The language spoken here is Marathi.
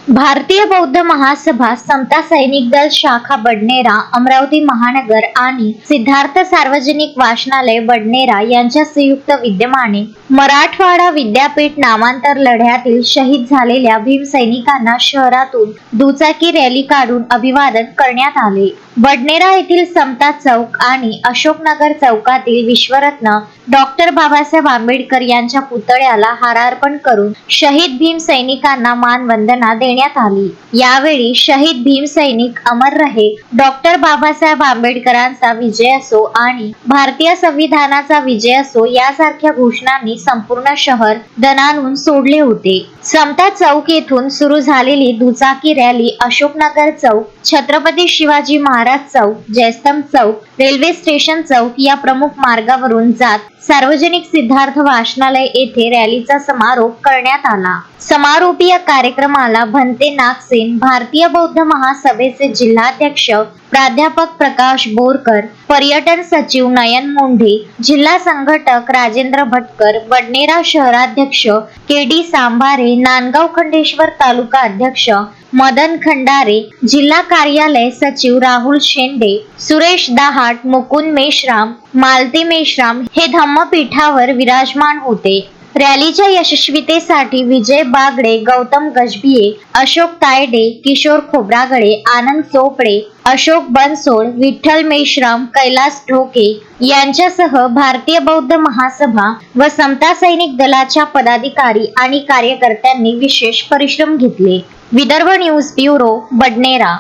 भारतीय बौद्ध महासभा, समता सैनिक दल शाखा बडनेरा, अमरावती महानगर आणि सिद्धार्थ सार्वजनिक वाचनालय बडनेरा यांच्या संयुक्त विद्यमाने मराठवाडा विद्यापीठ नामांतर लढ्यातील शहीद झालेल्या भीमसैनिकांना शहरातून दुचाकी रॅली काढून अभिवादन करण्यात आले। बडनेरा येथील समता चौक आणि अशोकनगर चौकातील विश्वरत्न डॉक्टर बाबासाहेब आंबेडकर यांच्या पुतळ्याला हारार्पण करून शहीद भीमसैनिकांना मानवंदना देण्यात आली। यावेळी शहीद भीमसैनिक अमर रहे, डॉक्टर बाबासाहेब आंबेडकरांचा विजय असो आणि भारतीय संविधानाचा विजय असो यासारख्या घोषणांनी संपूर्ण शहर दणाणून सोडले होते। समता चौक येथून सुरू झालेली दुचाकी रॅली अशोकनगर चौक, छत्रपती शिवाजी महाराज चौक, जयस्तंभ चौक, रेल्वे स्टेशन चौक या प्रमुख मार्गावरून जात सार्वजनिक सिद्धार्थ वाचनालय येथे रॅलीचा समारोप करण्यात आला। समारोपीय कार्यक्रमाला भंते नागसेन, भारतीय बौद्ध महासभेचे जिल्हाध्यक्ष प्राध्यापक प्रकाश बोरकर, पर्यटन सचिव नयन मुंढे, जिल्हा संघटक राजेंद्र भटकर, बडनेरा शहराध्यक्ष के.डी. सांभारे, नांदगाव खंडेश्वर तालुका अध्यक्ष मदन खंडारे, जिल्हा कार्यालय सचिव राहुल शेंडे, सुरेश दहाट, मुकुंद मेश्राम, मालती मेश्राम हे धम्मपीठावर विराजमान होते। रॅलीच्या यशस्वीतेसाठी विजय बागडे, गौतम गजभिये, अशोक तायडे, किशोर खोब्रागडे, आनंद चोपडे, अशोक बनसोड, विठ्ठल मेश्राम, कैलास ढोके यांच्यासह भारतीय बौद्ध महासभा व समता सैनिक दलाच्या पदाधिकारी आणि कार्यकर्त्यांनी विशेष परिश्रम घेतले। Vidarbha news bureau, Badnera.